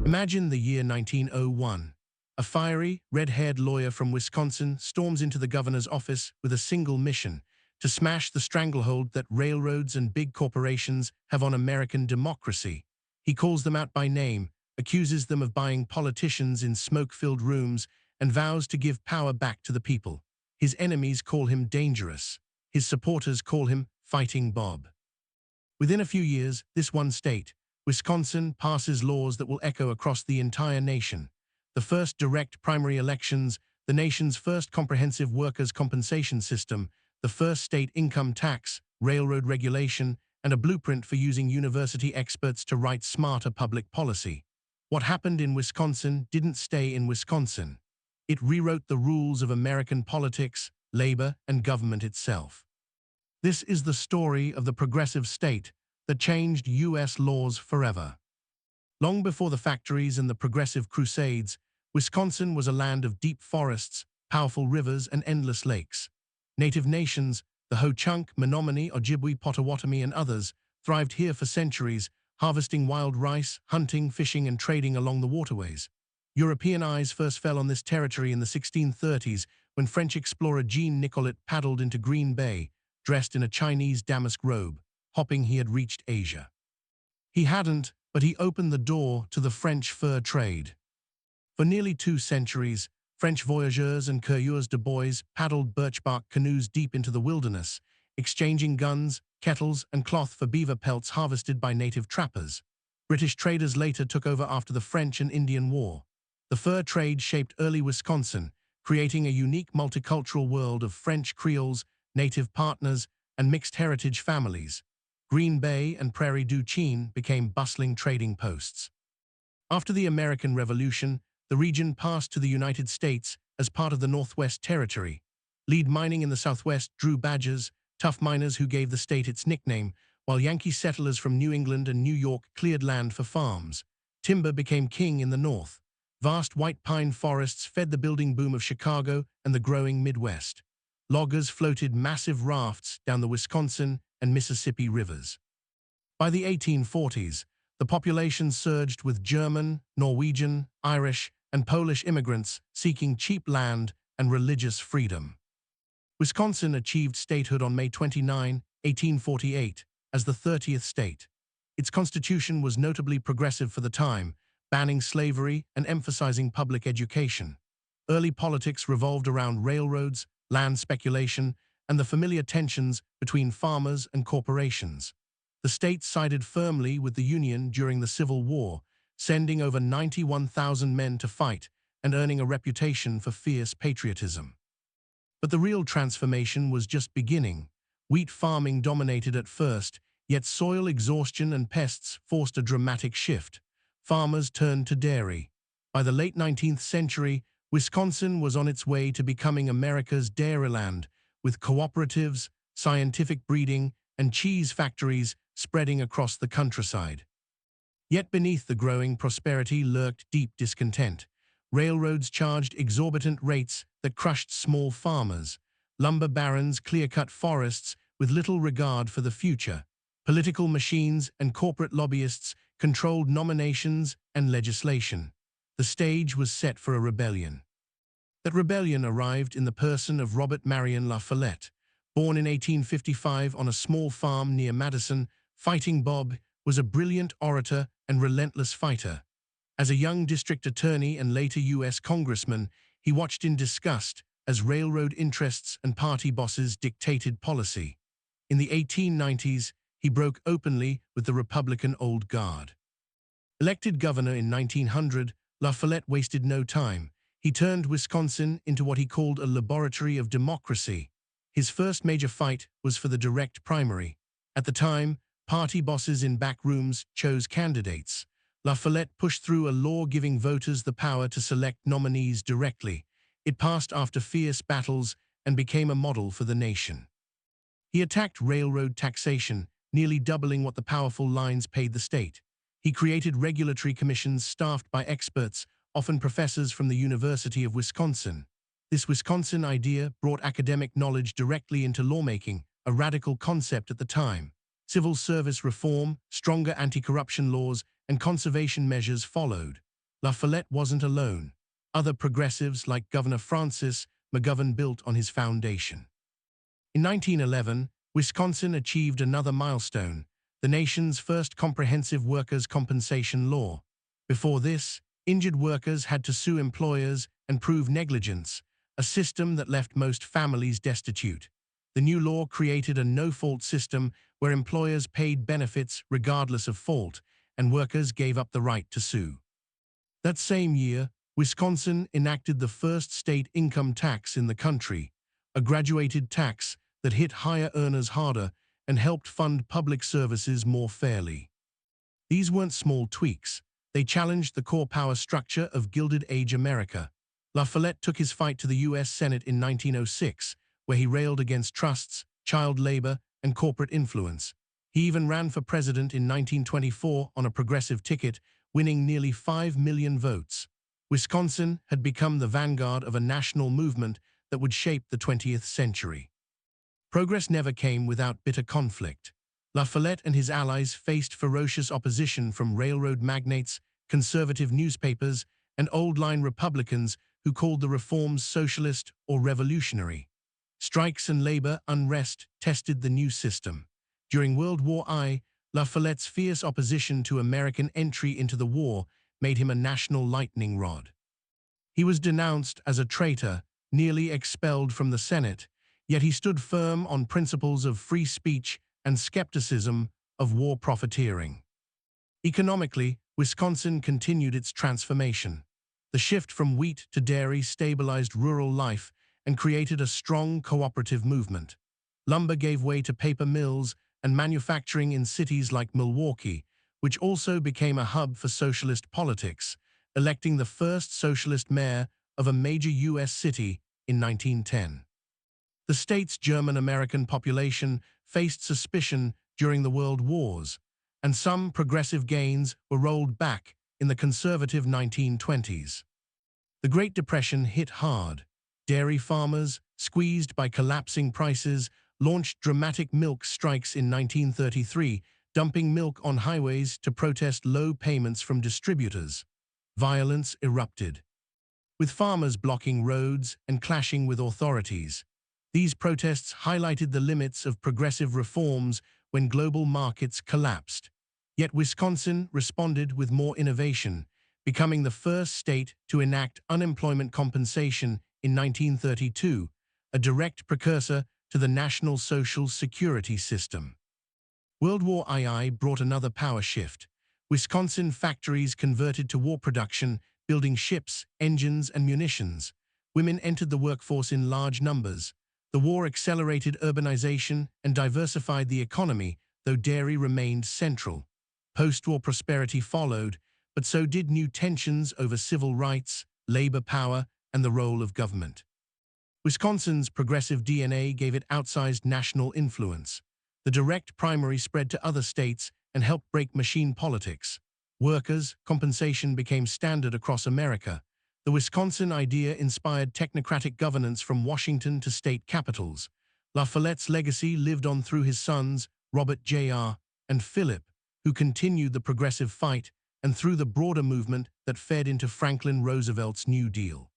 Imagine the year 1901. A fiery, red-haired lawyer from Wisconsin storms into the governor's office with a single mission: to smash the stranglehold that railroads and big corporations have on American democracy. He calls them out by name, accuses them of buying politicians in smoke-filled rooms, and vows to give power back to the people. His enemies call him dangerous. His supporters call him Fighting Bob. Within a few years, this one state, Wisconsin, passes laws that will echo across the entire nation. The first direct primary elections, the nation's first comprehensive workers' compensation system, the first state income tax, railroad regulation, and a blueprint for using university experts to write smarter public policy. What happened in Wisconsin didn't stay in Wisconsin. It rewrote the rules of American politics, labor, and government itself. This is the story of the progressive state that changed U.S. laws forever. Long before the factories and the progressive crusades, Wisconsin was a land of deep forests, powerful rivers, and endless lakes. Native nations, the Ho-Chunk, Menominee, Ojibwe, Potawatomi, and others, thrived here for centuries, harvesting wild rice, hunting, fishing, and trading along the waterways. European eyes first fell on this territory in the 1630s when French explorer Jean Nicolet paddled into Green Bay, dressed in a Chinese damask robe, hoping he had reached Asia. He hadn't, but he opened the door to the French fur trade. For nearly 2 centuries, French voyageurs and coureurs de bois paddled birchbark canoes deep into the wilderness, exchanging guns, kettles, and cloth for beaver pelts harvested by native trappers. British traders later took over after the French and Indian War. The fur trade shaped early Wisconsin, creating a unique multicultural world of French Creoles, native partners, and mixed heritage families. Green Bay and Prairie du Chien became bustling trading posts. After the American Revolution, the region passed to the United States as part of the Northwest Territory. Lead mining in the Southwest drew badgers, tough miners who gave the state its nickname, while Yankee settlers from New England and New York cleared land for farms. Timber became king in the North. Vast white pine forests fed the building boom of Chicago and the growing Midwest. Loggers floated massive rafts down the Wisconsin and Mississippi rivers. By the 1840s, the population surged with German, Norwegian, Irish, and Polish immigrants seeking cheap land and religious freedom. Wisconsin achieved statehood on May 29, 1848, as the 30th state. Its constitution was notably progressive for the time, banning slavery and emphasizing public education. Early politics revolved around railroads, land speculation, and the familiar tensions between farmers and corporations. The state sided firmly with the Union during the Civil War, sending over 91,000 men to fight and earning a reputation for fierce patriotism. But the real transformation was just beginning. Wheat farming dominated at first, yet soil exhaustion and pests forced a dramatic shift. Farmers turned to dairy. By the late 19th century, Wisconsin was on its way to becoming America's dairyland, with cooperatives, scientific breeding, and cheese factories spreading across the countryside. Yet beneath the growing prosperity lurked deep discontent. Railroads charged exorbitant rates that crushed small farmers. Lumber barons clear-cut forests with little regard for the future. Political machines and corporate lobbyists controlled nominations and legislation. The stage was set for a rebellion. That rebellion arrived in the person of Robert Marion La Follette. Born in 1855 on a small farm near Madison, Fighting Bob was a brilliant orator and relentless fighter. As a young district attorney and later U.S. congressman, he watched in disgust as railroad interests and party bosses dictated policy. In the 1890s, he broke openly with the Republican Old Guard. Elected governor in 1900, La Follette wasted no time. He turned Wisconsin into what he called a laboratory of democracy. His first major fight was for the direct primary. At the time, party bosses in back rooms chose candidates. La Follette pushed through a law giving voters the power to select nominees directly. It passed after fierce battles and became a model for the nation. He attacked railroad taxation, nearly doubling what the powerful lines paid the state. He created regulatory commissions staffed by experts, often professors from the University of Wisconsin. This Wisconsin idea brought academic knowledge directly into lawmaking, a radical concept at the time. Civil service reform, stronger anti-corruption laws, and conservation measures followed. La Follette wasn't alone. Other progressives like Governor Francis McGovern built on his foundation. In 1911, Wisconsin achieved another milestone, the nation's first comprehensive workers' compensation law. Before this, injured workers had to sue employers and prove negligence, a system that left most families destitute. The new law created a no-fault system where employers paid benefits regardless of fault, and workers gave up the right to sue. That same year, Wisconsin enacted the first state income tax in the country, a graduated tax that hit higher earners harder and helped fund public services more fairly. These weren't small tweaks. They challenged the core power structure of Gilded Age America. La Follette took his fight to the U.S. Senate in 1906, where he railed against trusts, child labor, and corporate influence. He even ran for president in 1924 on a progressive ticket, winning nearly 5 million votes. Wisconsin had become the vanguard of a national movement that would shape the 20th century. Progress never came without bitter conflict. La Follette and his allies faced ferocious opposition from railroad magnates, conservative newspapers, and old-line Republicans who called the reforms socialist or revolutionary. Strikes and labor unrest tested the new system. During World War I, La Follette's fierce opposition to American entry into the war made him a national lightning rod. He was denounced as a traitor, nearly expelled from the Senate, yet he stood firm on principles of free speech and skepticism of war profiteering. Economically, Wisconsin continued its transformation. The shift from wheat to dairy stabilized rural life and created a strong cooperative movement. Lumber gave way to paper mills and manufacturing in cities like Milwaukee, which also became a hub for socialist politics, electing the first socialist mayor of a major U.S. city in 1910. The state's German-American population faced suspicion during the World Wars, and some progressive gains were rolled back in the conservative 1920s. The Great Depression hit hard. Dairy farmers, squeezed by collapsing prices, launched dramatic milk strikes in 1933, dumping milk on highways to protest low payments from distributors. Violence erupted, with farmers blocking roads and clashing with authorities. These protests highlighted the limits of progressive reforms when global markets collapsed. Yet Wisconsin responded with more innovation, becoming the first state to enact unemployment compensation in 1932, a direct precursor to the National Social Security System. World War II brought another power shift. Wisconsin factories converted to war production, building ships, engines, and munitions. Women entered the workforce in large numbers. The war accelerated urbanization and diversified the economy, though dairy remained central. Post-war prosperity followed, but so did new tensions over civil rights, labor power, and the role of government. Wisconsin's progressive DNA gave it outsized national influence. The direct primary spread to other states and helped break machine politics. Workers' compensation became standard across America. The Wisconsin idea inspired technocratic governance from Washington to state capitals. La Follette's legacy lived on through his sons, Robert Jr. and Philip, who continued the progressive fight, and through the broader movement that fed into Franklin Roosevelt's New Deal.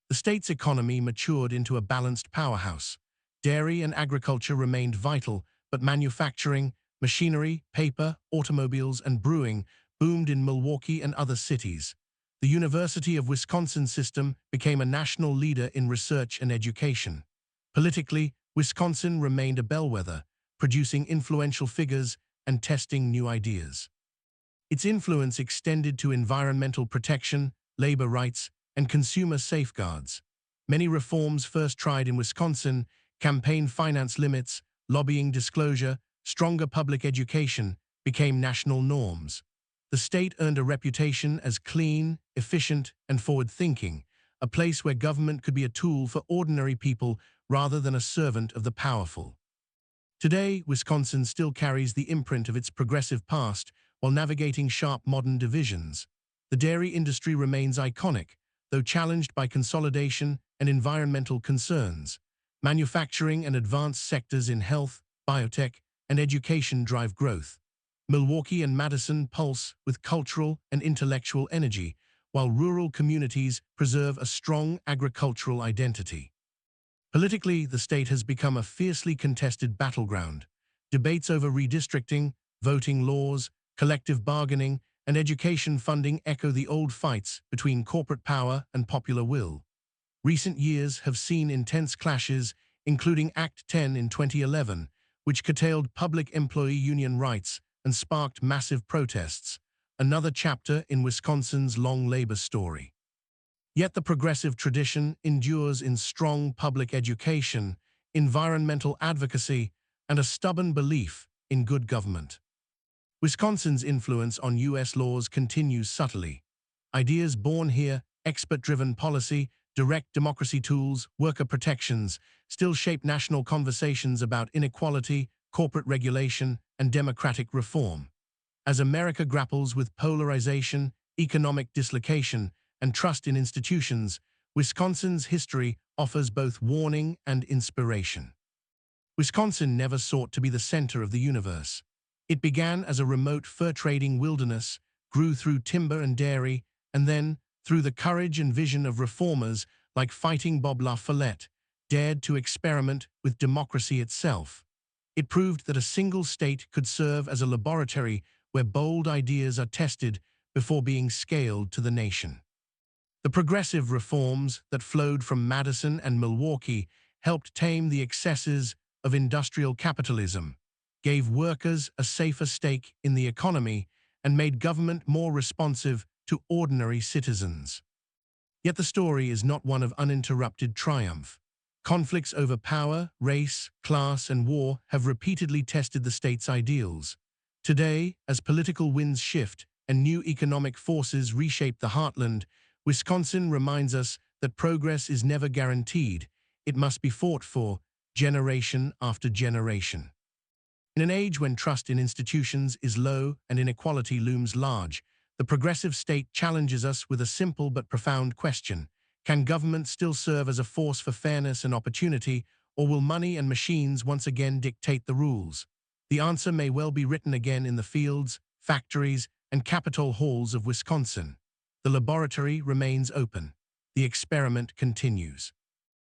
The state's economy matured into a balanced powerhouse. Dairy and agriculture remained vital, but manufacturing, machinery, paper, automobiles, and brewing boomed in Milwaukee and other cities. The University of Wisconsin system became a national leader in research and education. Politically, Wisconsin remained a bellwether, producing influential figures and testing new ideas. Its influence extended to environmental protection, labor rights, and consumer safeguards. Many reforms first tried in Wisconsin, campaign finance limits, lobbying disclosure, stronger public education, became national norms. The state earned a reputation as clean, efficient, and forward-thinking, a place where government could be a tool for ordinary people rather than a servant of the powerful. Today, Wisconsin still carries the imprint of its progressive past while navigating sharp modern divisions. The dairy industry remains iconic, though challenged by consolidation and environmental concerns. Manufacturing and advanced sectors in health, biotech, and education drive growth. Milwaukee and Madison pulse with cultural and intellectual energy, while rural communities preserve a strong agricultural identity. Politically, the state has become a fiercely contested battleground. Debates over redistricting, voting laws, collective bargaining, and education funding echo the old fights between corporate power and popular will. Recent years have seen intense clashes, including Act 10 in 2011, which curtailed public employee union rights and sparked massive protests, another chapter in Wisconsin's long labor story. Yet the progressive tradition endures in strong public education, environmental advocacy, and a stubborn belief in good government. Wisconsin's influence on U.S. laws continues subtly. Ideas born here, expert-driven policy, direct democracy tools, worker protections, still shape national conversations about inequality, corporate regulation, and democratic reform. As America grapples with polarization, economic dislocation, and trust in institutions, Wisconsin's history offers both warning and inspiration. Wisconsin never sought to be the center of the universe. It began as a remote fur-trading wilderness, grew through timber and dairy, and then, through the courage and vision of reformers like Fighting Bob La Follette, dared to experiment with democracy itself. It proved that a single state could serve as a laboratory where bold ideas are tested before being scaled to the nation. The progressive reforms that flowed from Madison and Milwaukee helped tame the excesses of industrial capitalism, gave workers a safer stake in the economy, and made government more responsive to ordinary citizens. Yet the story is not one of uninterrupted triumph. Conflicts over power, race, class, and war have repeatedly tested the state's ideals. Today, as political winds shift and new economic forces reshape the heartland, Wisconsin reminds us that progress is never guaranteed. It must be fought for, generation after generation. In an age when trust in institutions is low and inequality looms large, the progressive state challenges us with a simple but profound question. Can government still serve as a force for fairness and opportunity, or will money and machines once again dictate the rules? The answer may well be written again in the fields, factories, and Capitol halls of Wisconsin. The laboratory remains open. The experiment continues.